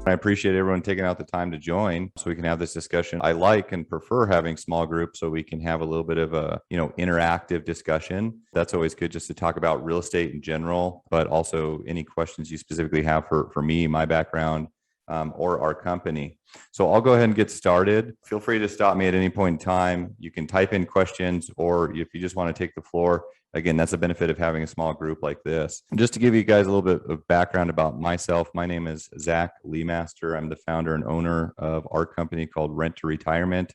I appreciate everyone taking out the time to join so we can have this discussion. I like and prefer having small groups so we can have a little bit of a, interactive discussion. That's always good just to talk about real estate in general, but also any questions you specifically have for me, my background, or our company. So I'll go ahead and get started. Feel free to stop me at any point in time. You can type in questions, or if you just want to take the floor, again, that's a benefit of having a small group like this. Just to give you guys a little bit of background about myself, my name is Zach Lemaster. I'm the founder and owner of our company called Rent to Retirement.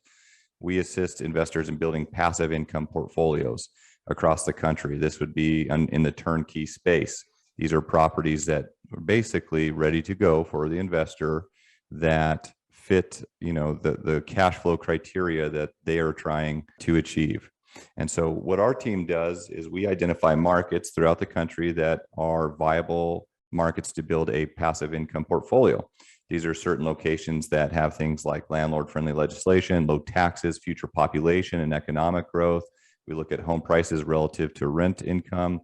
We assist investors in building passive income portfolios across the country. This would be in the turnkey space. These are properties that are basically ready to go for the investor that fit, the cash flow criteria that they are trying to achieve. And so what our team does is we identify markets throughout the country that are viable markets to build a passive income portfolio. These are certain locations that have things like landlord-friendly legislation, low taxes, future population and economic growth. We look at home prices relative to rent income,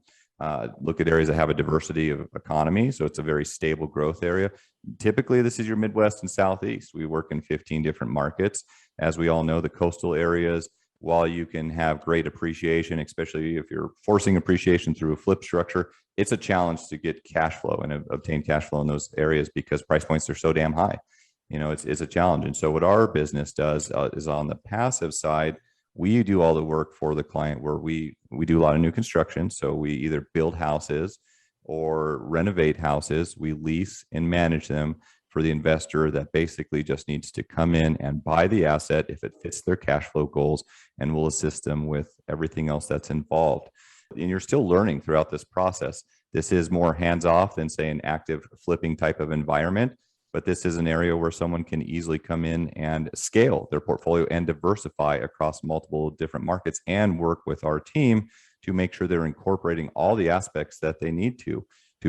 look at areas that have a diversity of economy. So it's a very stable growth area. Typically, this is your Midwest and Southeast. We work in 15 different markets. As we all know, the coastal areas, while you can have great appreciation, especially if you're forcing appreciation through a flip structure, it's a challenge to get cash flow and obtain cash flow in those areas because price points are so damn high. It's a challenge. And so what our business does is on the passive side, we do all the work for the client where we do a lot of new construction. So we either build houses or renovate houses. We lease and manage them for the investor that basically just needs to come in and buy the asset if it fits their cash flow goals, and we'll assist them with everything else that's involved. And you're still learning throughout this process. This is more hands-off than, say, an active flipping type of environment, but this is an area where someone can easily come in and scale their portfolio and diversify across multiple different markets and work with our team to make sure they're incorporating all the aspects that they need to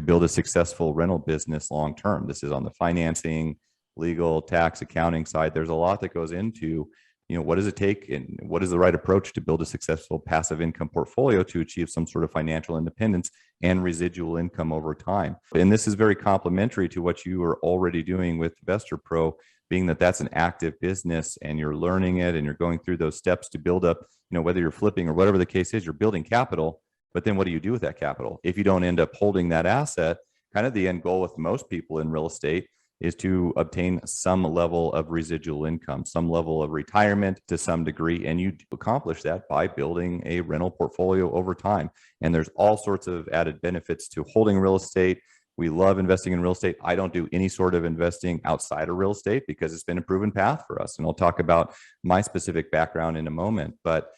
build a successful rental business long term. This is on the financing, legal, tax, accounting side. There's a lot that goes into, what does it take and what is the right approach to build a successful passive income portfolio to achieve some sort of financial independence and residual income over time. And this is very complementary to what you are already doing with Investor Pro, being that that's an active business and you're learning it and you're going through those steps to build up, whether you're flipping or whatever the case is, you're building capital. But then what do you do with that capital? If you don't end up holding that asset, kind of the end goal with most people in real estate is to obtain some level of residual income, some level of retirement to some degree. And you accomplish that by building a rental portfolio over time. And there's all sorts of added benefits to holding real estate. We love investing in real estate. I don't do any sort of investing outside of real estate because it's been a proven path for us. And I'll talk about my specific background in a moment. But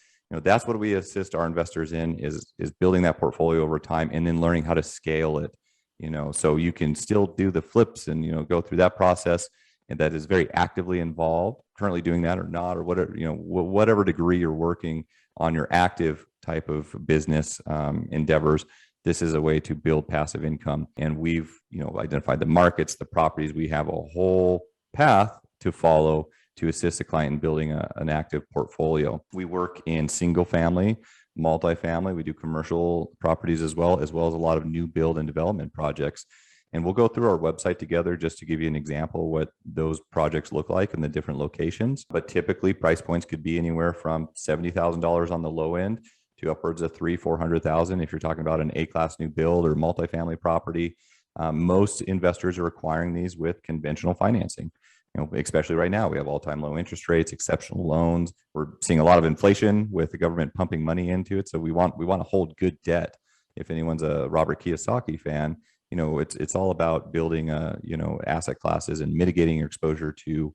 that's what we assist our investors in is building that portfolio over time and then learning how to scale it, so you can still do the flips and, go through that process. And that is very actively involved, currently doing that or not, or whatever, whatever degree you're working on your active type of business endeavors. This is a way to build passive income. And we've, identified the markets, the properties. We have a whole path to follow to assist the client in building an active portfolio. We work in single family, multifamily. We do commercial properties as well as a lot of new build and development projects. And we'll go through our website together just to give you an example of what those projects look like in the different locations. But typically price points could be anywhere from $70,000 on the low end to upwards of $300,000-$400,000 if you're talking about an A-class new build or multifamily property. Most investors are acquiring these with conventional financing. Especially right now, we have all-time low interest rates, exceptional loans. We're seeing a lot of inflation with the government pumping money into it. So we want to hold good debt. If anyone's a Robert Kiyosaki fan, it's all about building asset classes and mitigating your exposure to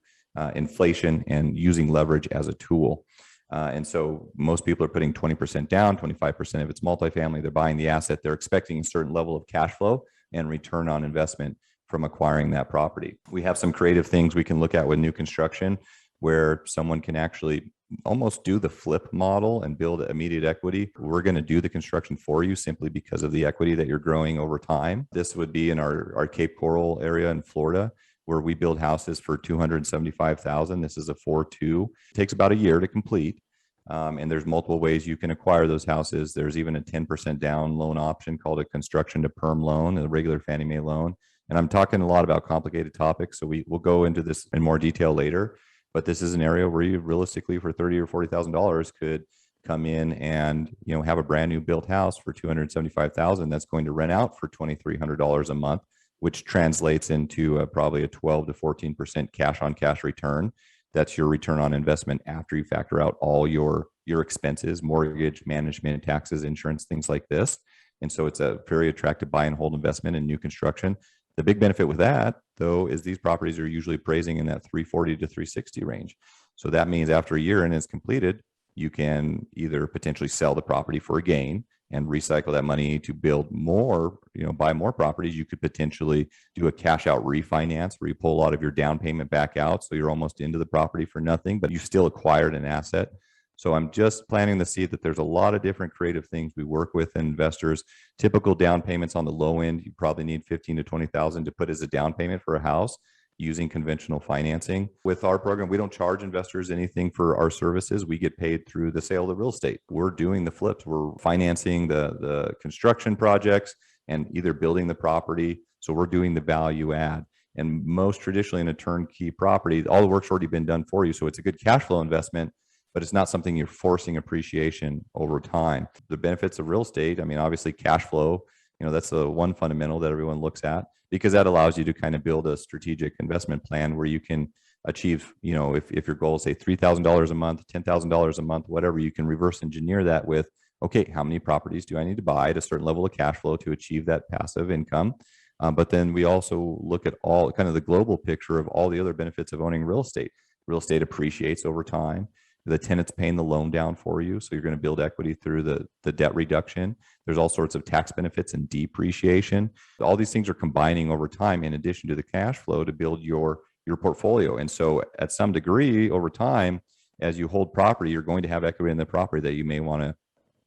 inflation and using leverage as a tool. And so most people are putting 20% down, 25% if it's multifamily. They're buying the asset. They're expecting a certain level of cash flow and return on investment from acquiring that property. We have some creative things we can look at with new construction where someone can actually almost do the flip model and build immediate equity. We're going to do the construction for you simply because of the equity that you're growing over time. This would be in our Cape Coral area in Florida, where we build houses for $275,000. This is a 4-2. It takes about a year to complete. And there's multiple ways you can acquire those houses. There's even a 10% down loan option called a construction to perm loan, a regular Fannie Mae loan. And I'm talking a lot about complicated topics, so we'll go into this in more detail later. But this is an area where you realistically for $30,000 or $40,000 could come in and have a brand new built house for $275,000 that's going to rent out for $2,300 a month, which translates into probably a 12 to 14% cash on cash return. That's your return on investment after you factor out all your expenses, mortgage, management, taxes, insurance, things like this. And so it's a very attractive buy and hold investment in new construction. The big benefit with that, though, is these properties are usually appraising in that 340 to 360 range. So that means after a year and it's completed, you can either potentially sell the property for a gain and recycle that money to build more, buy more properties. You could potentially do a cash out refinance where you pull a lot of your down payment back out. So you're almost into the property for nothing, but you still acquired an asset. So I'm just planting the seed that there's a lot of different creative things we work with investors. Typical down payments on the low end, you probably need 15 to 20,000 to put as a down payment for a house using conventional financing. With our program, we don't charge investors anything for our services. We get paid through the sale of the real estate. We're doing the flips. We're financing the construction projects and either building the property. So we're doing the value add. And most traditionally in a turnkey property, all the work's already been done for you. So it's a good cash flow investment, but it's not something you're forcing appreciation over time. The benefits of real estate, I mean, obviously cash flow, that's the one fundamental that everyone looks at, because that allows you to kind of build a strategic investment plan where you can achieve, if your goal is say $3,000 a month, $10,000 a month, whatever, you can reverse engineer that with, okay, how many properties do I need to buy at a certain level of cash flow to achieve that passive income? But then we also look at all kind of the global picture of all the other benefits of owning real estate. Real estate appreciates over time. The tenant's paying the loan down for you, so you're going to build equity through the debt reduction. There's all sorts of tax benefits and depreciation. All these things are combining over time in addition to the cash flow to build your portfolio. And so at some degree over time, as you hold property, you're going to have equity in the property that you may want to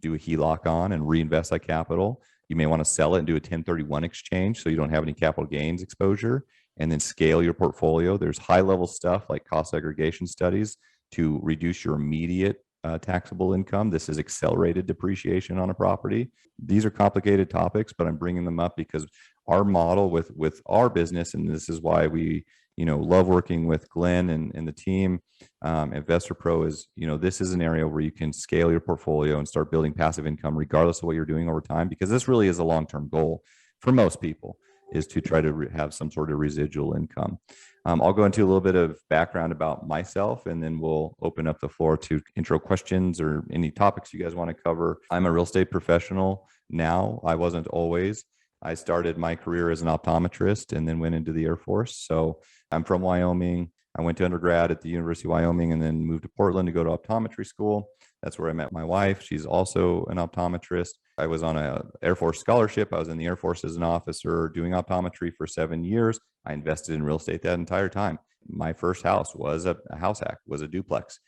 do a HELOC on and reinvest that capital. You may want to sell it and do a 1031 exchange so you don't have any capital gains exposure, and then scale your portfolio. There's high level stuff like cost segregation studies to reduce your immediate taxable income. This is accelerated depreciation on a property. These are complicated topics, but I'm bringing them up because our model with our business, and this is why we love working with Glenn and the team Investor Pro, is this is an area where you can scale your portfolio and start building passive income regardless of what you're doing over time, because this really is a long-term goal for most people, is to try to have some sort of residual income. I'll go into a little bit of background about myself, and then we'll open up the floor to intro questions or any topics you guys want to cover. I'm a real estate professional now. I wasn't always. I started my career as an optometrist and then went into the Air Force. So I'm from Wyoming. I went to undergrad at the University of Wyoming and then moved to Portland to go to optometry school. That's where I met my wife. She's also an optometrist. I was on an Air Force scholarship. I was in the Air Force as an officer doing optometry for 7 years. I invested in real estate that entire time. My first house was a house hack, was a duplex.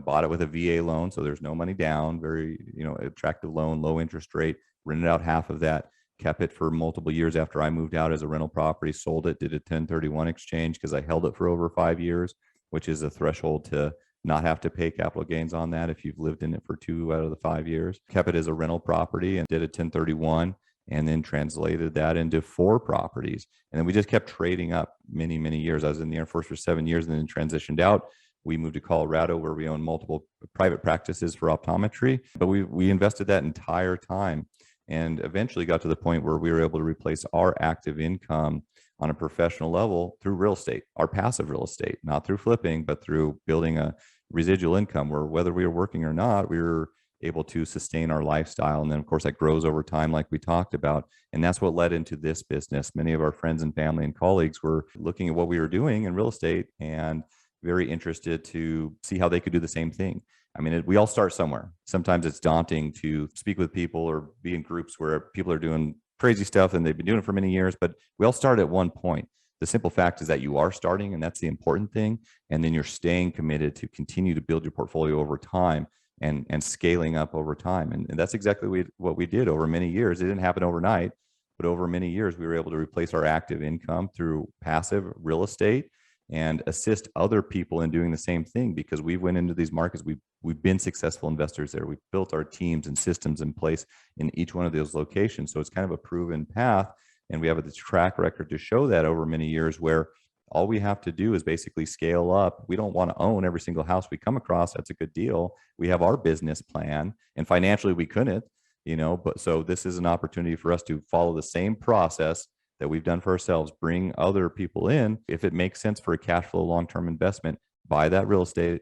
Bought it with a VA loan, so there's no money down, very, attractive loan, low interest rate, rented out half of that, kept it for multiple years after I moved out as a rental property, sold it, did a 1031 exchange because I held it for over 5 years, which is a threshold to not have to pay capital gains on that if you've lived in it for 2 out of the 5 years. Kept it as a rental property and did a 1031 and then translated that into 4 properties. And then we just kept trading up many, many years. I was in the Air Force for 7 years and then transitioned out. We moved to Colorado where we own multiple private practices for optometry, but we invested that entire time and eventually got to the point where we were able to replace our active income on a professional level through real estate, our passive real estate, not through flipping, but through building a residual income where whether we were working or not, we were able to sustain our lifestyle. And then of course that grows over time, like we talked about. And that's what led into this business. Many of our friends and family and colleagues were looking at what we were doing in real estate and very interested to see how they could do the same thing. I mean, we all start somewhere. Sometimes it's daunting to speak with people or be in groups where people are doing crazy stuff and they've been doing it for many years, but we all start at one point. The simple fact is that you are starting, and that's the important thing. And then you're staying committed to continue to build your portfolio over time and scaling up over time. And that's exactly what we did over many years. It didn't happen overnight, but over many years, we were able to replace our active income through passive real estate and assist other people in doing the same thing, because we went into these markets. We've been successful investors there. We've built our teams and systems in place in each one of those locations. So it's kind of a proven path. And we have a track record to show that over many years, where all we have to do is basically scale up. We don't want to own every single house we come across. That's a good deal. We have our business plan, and financially we couldn't, but so this is an opportunity for us to follow the same process that we've done for ourselves, bring other people in. If it makes sense for a cash flow long-term investment, buy that real estate,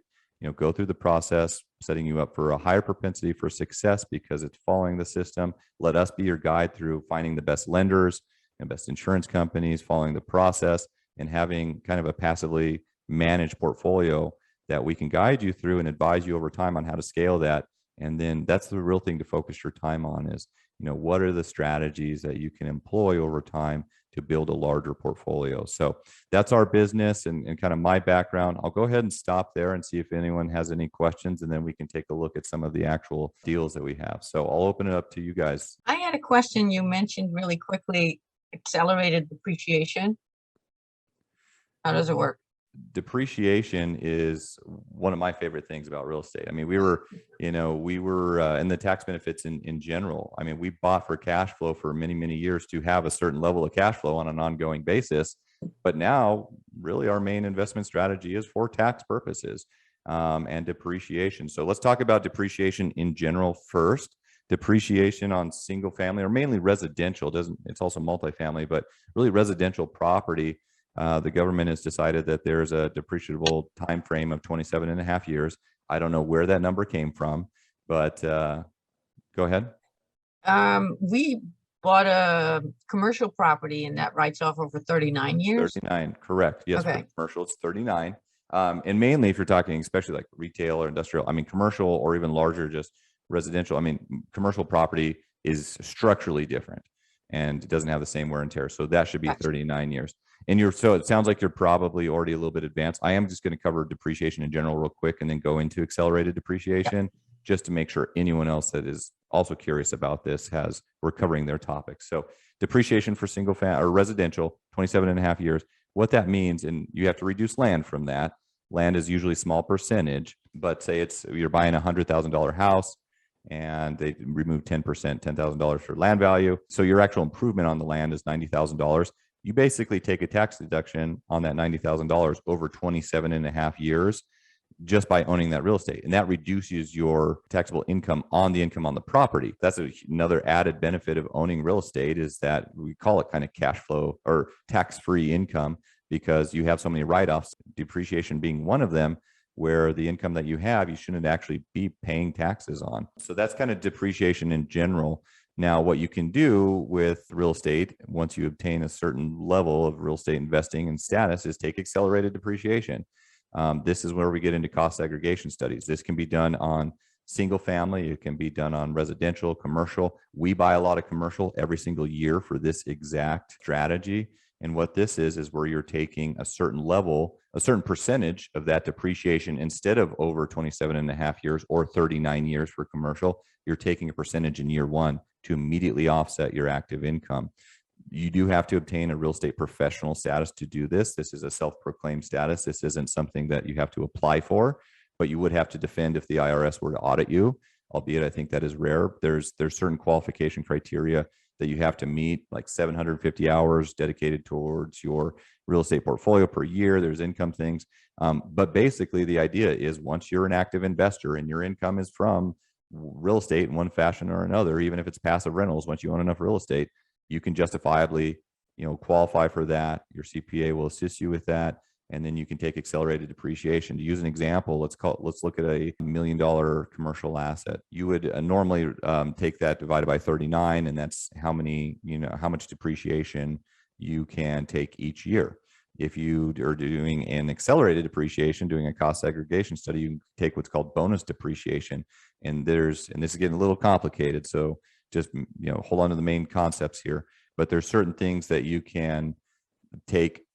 go through the process, setting you up for a higher propensity for success because it's following the system. Let us be your guide through finding the best lenders and best insurance companies, following the process, and having kind of a passively managed portfolio that we can guide you through and advise you over time on how to scale that. And then that's the real thing to focus your time on is, what are the strategies that you can employ over time to build a larger portfolio. So that's our business and kind of my background. I'll go ahead and stop there and see if anyone has any questions, and then we can take a look at some of the actual deals that we have. So I'll open it up to you guys. I had a question. You mentioned really quickly accelerated depreciation. How does it work? Depreciation is one of my favorite things about real estate. I mean, we were and the tax benefits in general. I mean, we bought for cash flow for many, many years to have a certain level of cash flow on an ongoing basis. But now really our main investment strategy is for tax purposes and depreciation. So let's talk about depreciation in general first. Depreciation on single family or mainly residential, it's also multifamily, but really residential property. The government has decided that there's a depreciable time frame of 27 and a half years. I don't know where that number came from, but go ahead. We bought a commercial property and that writes off over 39 years. 39, correct. Yes, okay. For commercial, it's 39. And mainly if you're talking, especially like retail or industrial, I mean, commercial or even larger, just residential. I mean, commercial property is structurally different and it doesn't have the same wear and tear. So that should be 39 years. And so it sounds like you're probably already a little bit advanced. I am just going to cover depreciation in general real quick and then go into accelerated depreciation just to make sure anyone else that is also curious about this we're covering their topic. So depreciation for single family or residential, 27 and a half years. What that means, and you have to reduce land from that. Land is usually a small percentage, but say you're buying a $100,000 house and they remove 10%, $10,000 for land value. So your actual improvement on the land is $90,000. You basically take a tax deduction on that $90,000 over 27 and a half years just by owning that real estate. And that reduces your taxable income on the property. That's another added benefit of owning real estate is that we call it kind of cash flow or tax-free income because you have so many write-offs, depreciation being one of them, where the income that you have, you shouldn't actually be paying taxes on. So that's kind of depreciation in general. Now, what you can do with real estate, once you obtain a certain level of real estate investing and status, is take accelerated depreciation. This is where we get into cost segregation studies. This can be done on single family. It can be done on residential, commercial. We buy a lot of commercial every single year for this exact strategy. And what this is where you're taking a certain level, a certain percentage of that depreciation instead of over 27 and a half years or 39 years for commercial, you're taking a percentage in year one to immediately offset your active income. You do have to obtain a real estate professional status to do this. This is a self-proclaimed status. This isn't something that you have to apply for, but you would have to defend if the IRS were to audit you, albeit I think that is rare. There's certain qualification criteria that you have to meet, like 750 hours dedicated towards your real estate portfolio per year. There's income things. But basically the idea is once you're an active investor and your income is from real estate in one fashion or another, even if it's passive rentals, once you own enough real estate, you can justifiably, qualify for that. Your CPA will assist you with that. And then you can take accelerated depreciation. To use an example, let's look at a $1 million commercial asset. You would normally take that divided by 39, and that's how much depreciation you can take each year. If you are doing an accelerated depreciation, doing a cost segregation study, you can take what's called bonus depreciation. And this is getting a little complicated, so just hold on to the main concepts here. But there's certain things that you can take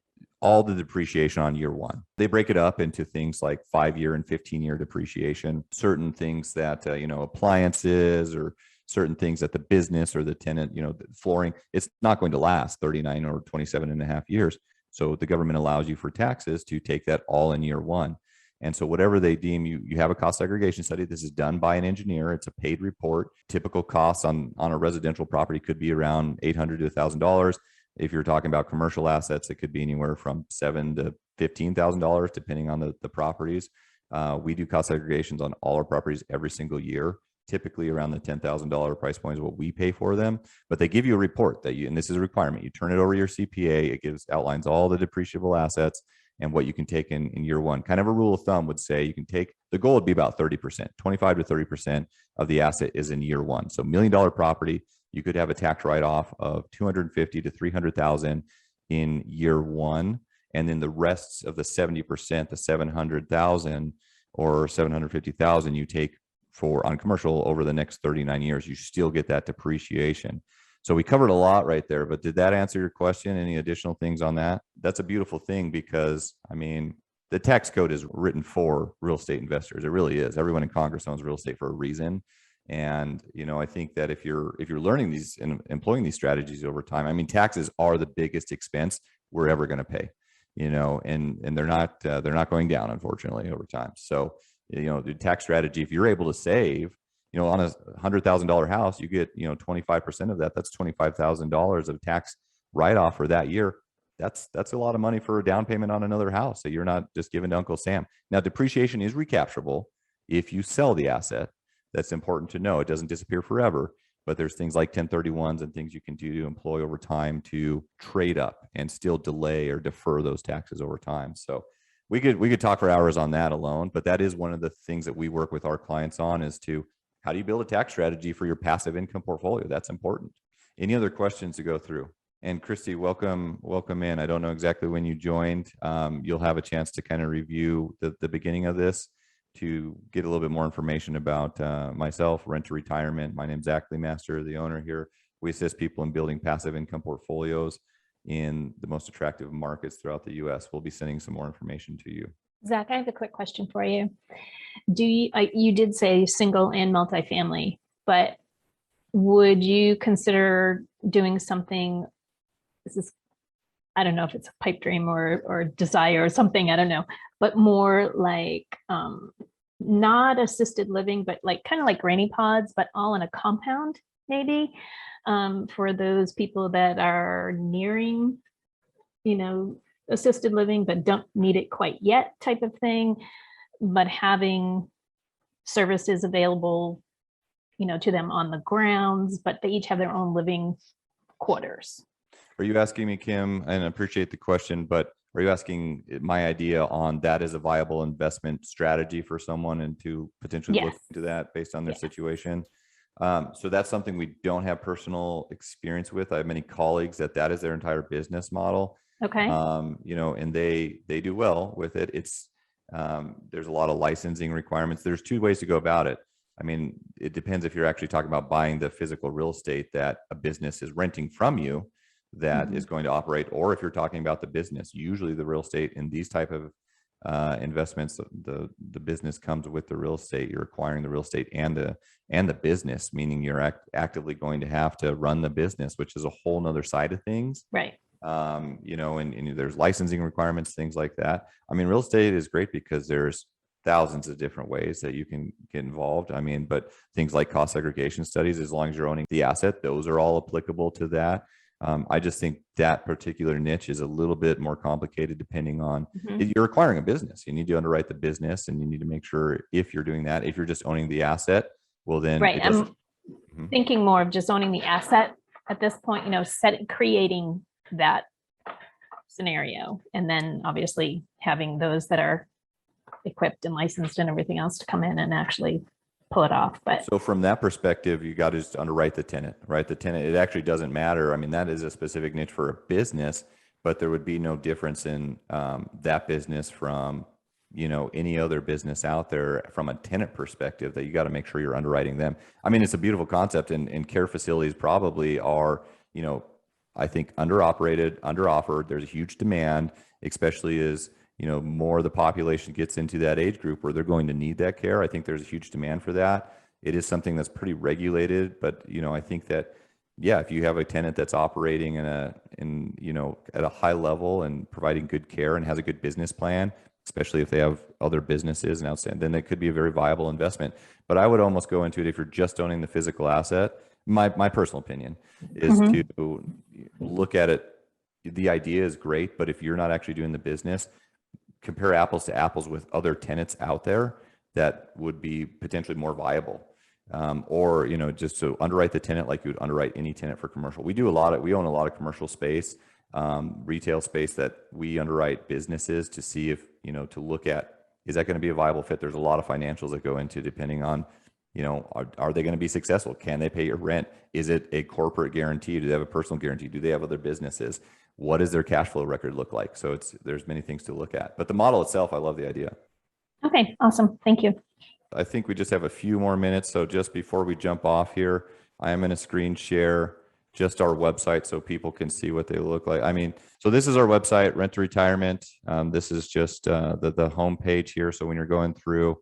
all the depreciation on year one. They break it up into things like 5-year and 15-year depreciation, certain things that, appliances or certain things that the business or the tenant, the flooring, it's not going to last 39 or 27 and a half years. So the government allows you for taxes to take that all in year one. And so whatever they deem, you have a cost segregation study. This is done by an engineer. It's a paid report. Typical costs on a residential property could be around $800 to $1,000. If you're talking about commercial assets, it could be anywhere from $7,000 to $15,000, depending on the properties. We do cost segregations on all our properties every single year. Typically around the $10,000 price point is what we pay for them, but they give you a report that and this is a requirement. You turn it over to your CPA. It outlines all the depreciable assets and what you can take in year one. Kind of a rule of thumb would say you can take, the goal would be about 30%, 25 to 30% of the asset is in year one. So $1 million property, you could have a tax write-off of 250 to 300,000 in year one. And then the rest of the 70%, the 700,000 or 750,000 you take on commercial over the next 39 years, you still get that depreciation. So we covered a lot right there, but did that answer your question? Any additional things on that? That's a beautiful thing because, I mean, the tax code is written for real estate investors. It really is. Everyone in Congress owns real estate for a reason. And, I think that if you're learning these and employing these strategies over time, I mean, taxes are the biggest expense we're ever going to pay, and they're not going down, unfortunately, over time. So, the tax strategy, if you're able to save, on a $100,000 house, you get, 25% of that. That's $25,000 of tax write-off for that year. That's a lot of money for a down payment on another house. So you're not just giving to Uncle Sam. Now, depreciation is recapturable if you sell the asset. That's important to know. It doesn't disappear forever, but there's things like 1031s and things you can do to employ over time to trade up and still delay or defer those taxes over time. So we could talk for hours on that alone, but that is one of the things that we work with our clients on is to, how do you build a tax strategy for your passive income portfolio? That's important. Any other questions to go through? And Christy, welcome in. I don't know exactly when you joined. You'll have a chance to kind of review the beginning of this to get a little bit more information about myself, Rent to Retirement. My name's Lemaster, the owner here. We assist people in building passive income portfolios in the most attractive markets throughout the U.S. We'll be sending some more information to you. Zach, I have a quick question for you. You did say single and multifamily, but would you consider doing something, I don't know if it's a pipe dream or desire or something, I don't know, but more like not assisted living, but like kind of like granny pods, but all in a compound maybe, for those people that are nearing, assisted living, but don't need it quite yet type of thing, but having services available, to them on the grounds, but they each have their own living quarters. Are you asking me, Kim, and I appreciate the question, but are you asking my idea on that as a viable investment strategy for someone and to potentially look into that based on their situation? So that's something we don't have personal experience with. I have many colleagues that is their entire business model. Okay. And they do well with it. It's there's a lot of licensing requirements. There's two ways to go about it. I mean, it depends if you're actually talking about buying the physical real estate that a business is renting from you that is going to operate, or if you're talking about the business. Usually the real estate in these type of investments, the business comes with the real estate. You're acquiring the real estate and the business, meaning you're actively going to have to run the business, which is a whole nother side of things. Right. And there's licensing requirements, things like that. I mean, real estate is great because there's thousands of different ways that you can get involved. I mean, but things like cost segregation studies, as long as you're owning the asset, those are all applicable to that. I just think that particular niche is a little bit more complicated depending on you're acquiring a business. You need to underwrite the business, and you need to make sure if you're doing that, if you're just owning the asset, well then. Right. I'm thinking more of just owning the asset at this point, creating that scenario, and then obviously having those that are equipped and licensed and everything else to come in and actually pull it off. But so from that perspective, you got to just underwrite the tenant, right? The tenant, it actually doesn't matter. I mean, that is a specific niche for a business, but there would be no difference in that business from, any other business out there from a tenant perspective, that you got to make sure you're underwriting them. I mean, it's a beautiful concept, and care facilities probably are, I think underoperated, underoffered. There's a huge demand, especially as more of the population gets into that age group where they're going to need that care. I think there's a huge demand for that. It is something that's pretty regulated, but I think that, if you have a tenant that's operating at a high level and providing good care and has a good business plan, especially if they have other businesses and outstanding, then it could be a very viable investment. But I would almost go into it if you're just owning the physical asset. My personal opinion is to look at it the idea is great, but if you're not actually doing the business, compare apples to apples with other tenants out there that would be potentially more viable. Or, just to underwrite the tenant like you would underwrite any tenant for commercial. We own a lot of commercial space, retail space that we underwrite businesses to see if, to look at, is that going to be a viable fit? There's a lot of financials that go into depending on, are they going to be successful? Can they pay your rent? Is it a corporate guarantee? Do they have a personal guarantee? Do they have other businesses? What does their cash flow record look like? So there's many things to look at, but the model itself, I love the idea. Okay, awesome. Thank you. I think we just have a few more minutes. So just before we jump off here, I am going to screen share just our website so people can see what they look like. So this is our website, Rent to Retirement. This is just the home page here. So when you're going through,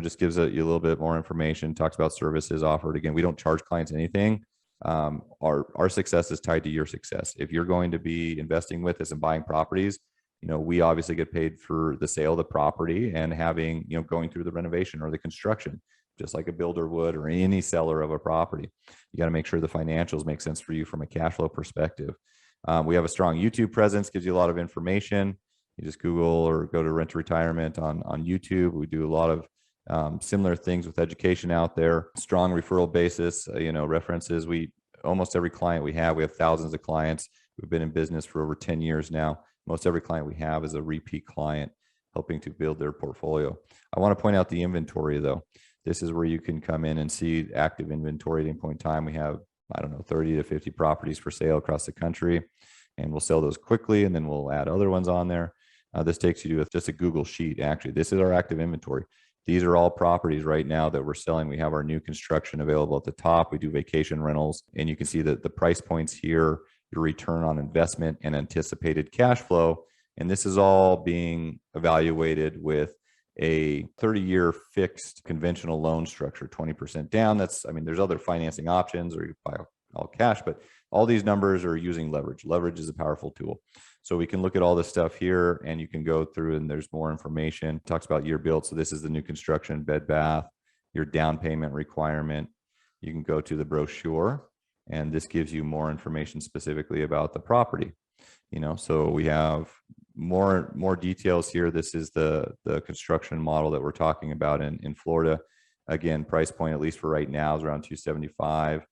just gives you a little bit more information, talks about services offered. Again, we don't charge clients anything. Our success is tied to your success. If you're going to be investing with us and buying properties, we obviously get paid for the sale of the property and having, going through the renovation or the construction, just like a builder would or any seller of a property. You got to make sure the financials make sense for you from a cash flow perspective. We have a strong YouTube presence, gives you a lot of information. You just Google or go to Rent to Retirement on YouTube. We do a lot of similar things with education out there. Strong referral basis, references. Almost every client we have thousands of clients. We've been in business for over 10 years now. Most every client we have is a repeat client helping to build their portfolio. I want to point out the inventory though. This is where you can come in and see active inventory at any point in time. We have, 30 to 50 properties for sale across the country, and we'll sell those quickly and then we'll add other ones on there. This takes you to just a Google sheet. Actually, this is our active inventory. These are all properties right now that we're selling. We have our new construction available at the top. We do vacation rentals, and you can see that the price points here, your return on investment and anticipated cash flow. And this is all being evaluated with a 30-year fixed conventional loan structure, 20% down. There's other financing options, or you buy all cash, but all these numbers are using leverage. Leverage is a powerful tool. So we can look at all this stuff here, and you can go through and there's more information. It talks about year built. So this is the new construction, bed, bath, your down payment requirement. You can go to the brochure, and this gives you more information specifically about the property. So we have more details here. This is the construction model that we're talking about in Florida. Again, price point, at least for right now, is around $275.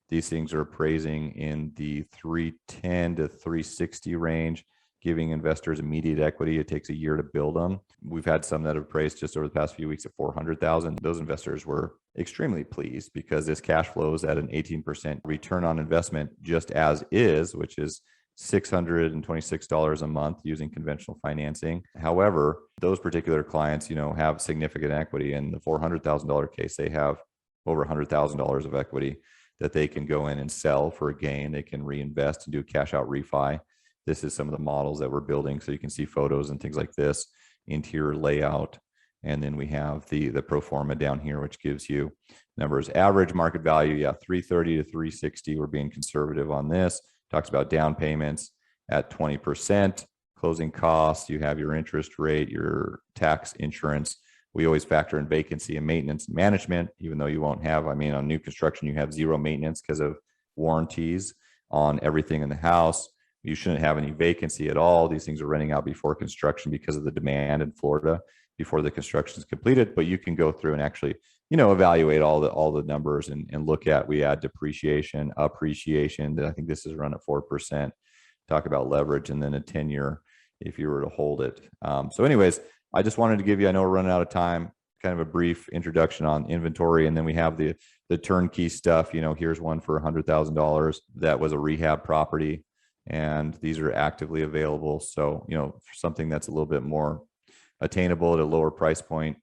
These things are appraising in the $310 to $360 range, giving investors immediate equity. It takes a year to build them. We've had some that have appraised just over the past few weeks at $400,000. Those investors were extremely pleased because this cash flows at an 18% return on investment just as is, which is $626 a month using conventional financing. However, those particular clients, have significant equity. In the $400,000 case, they have over $100,000 of equity that they can go in and sell for a gain. They can reinvest and do a cash out refi. This is some of the models that we're building. So you can see photos and things like this, interior layout. And then we have the pro forma down here, which gives you numbers. Average market value, $330 to $360. We're being conservative on this. Talks about down payments at 20%, closing costs. You have your interest rate, your tax, insurance. We always factor in vacancy and maintenance and management, even though you won't have, on new construction, you have zero maintenance because of warranties on everything in the house. You shouldn't have any vacancy at all. These things are renting out before construction because of the demand in Florida before the construction is completed. But you can go through and actually, evaluate all the numbers and look at, we add depreciation, appreciation. I think this is run at 4%. Talk about leverage, and then a 10-year if you were to hold it. So anyways, I just wanted to give you, I know we're running out of time, kind of a brief introduction on inventory. And then we have the turnkey stuff. Here's one for $100,000 that was a rehab property, and these are actively available. So, for something that's a little bit more attainable at a lower price point,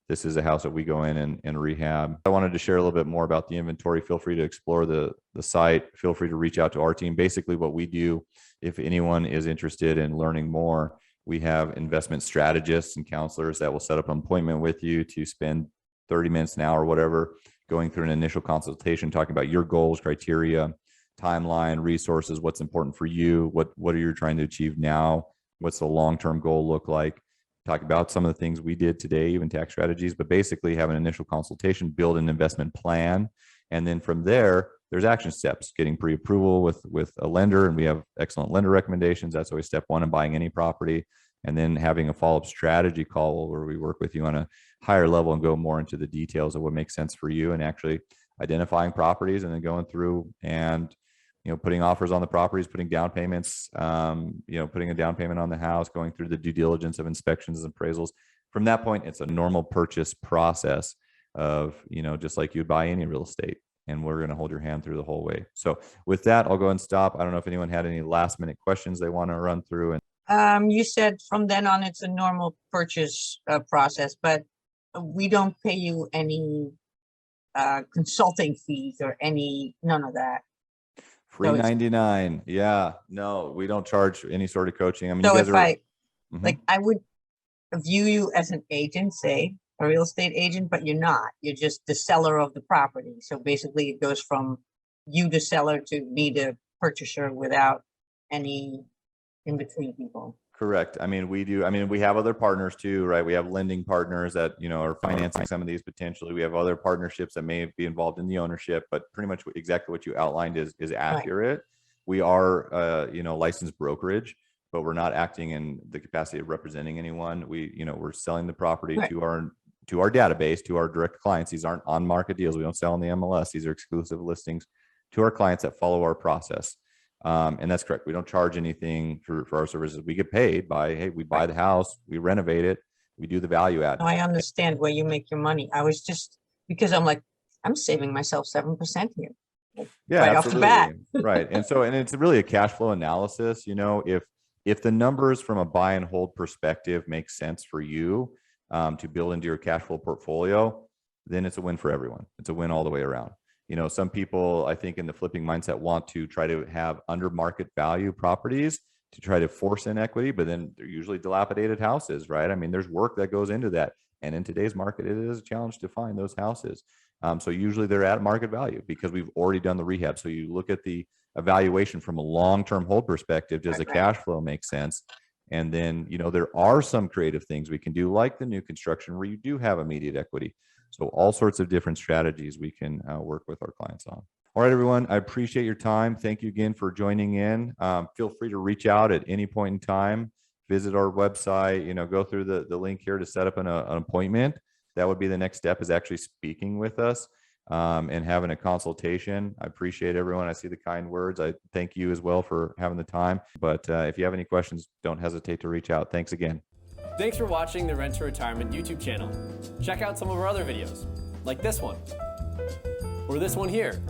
this is a house that we go in and rehab. I wanted to share a little bit more about the inventory. Feel free to explore the site. Feel free to reach out to our team. Basically what we do, if anyone is interested in learning more, we have investment strategists and counselors that will set up an appointment with you to spend 30 minutes, an hour, whatever, going through an initial consultation, talking about your goals, criteria, timeline, resources, what's important for you, what are you trying to achieve now, what's the long-term goal look like, talk about some of the things we did today, even tax strategies, but basically have an initial consultation, build an investment plan. And then from there, there's action steps, getting pre-approval with a lender, and we have excellent lender recommendations. That's always step one in buying any property. And then having a follow-up strategy call where we work with you on a higher level and go more into the details of what makes sense for you, and actually identifying properties and then going through and, putting offers on the properties, putting down payments, putting a down payment on the house, going through the due diligence of inspections and appraisals. From that point, it's a normal purchase process of, just like you'd buy any real estate, and we're going to hold your hand through the whole way. So with that, I'll go and stop. I don't know if anyone had any last minute questions they want to run through. And You said from then on, it's a normal purchase process, but we don't pay you any consulting fees or none of that. free 99. Yeah, no, we don't charge any sort of coaching. I mean, So you guys if are, like, I would view you as an agent, say a real estate agent, but you're not. You're just the seller of the property. So basically it goes from you, the seller, to me, the purchaser, without any in between people. correct. I mean, we have other partners too, right? We have lending partners that, are financing some of these potentially. We have other partnerships that may be involved in the ownership, but pretty much exactly what you outlined is accurate. We are, licensed brokerage, but we're not acting in the capacity of representing anyone. We're selling the property to our database, to our direct clients. These aren't on market deals. We don't sell in the MLS. These are exclusive listings to our clients that follow our process. And that's correct. We don't charge anything for our services. We get paid by, hey, we buy the house, we renovate it, we do the value add. No, I understand where you make your money. I was just, because I'm like, I'm saving myself 7% here. Yeah, right absolutely. off the bat. Right. And it's really a cash flow analysis. If the numbers from a buy and hold perspective make sense for you to build into your cash flow portfolio, then it's a win for everyone. It's a win all the way around. Some people, I think, in the flipping mindset want to try to have under market value properties to try to force in equity, but then they're usually dilapidated houses, right? I mean, there's work that goes into that. And in today's market, it is a challenge to find those houses. So usually they're at market value because we've already done the rehab. So you look at the evaluation from a long-term hold perspective, does the cash flow make sense? And then, there are some creative things we can do, like the new construction where you do have immediate equity. So all sorts of different strategies we can work with our clients on. All right, everyone, I appreciate your time. Thank you again for joining in. Feel free to reach out at any point in time. Visit our website, go through the link here to set up an appointment. That would be the next step, is actually speaking with us and having a consultation. I appreciate everyone. I see the kind words. I thank you as well for having the time. But if you have any questions, don't hesitate to reach out. Thanks again. Thanks for watching the Rent to Retirement YouTube channel. Check out some of our other videos, like this one, or this one here.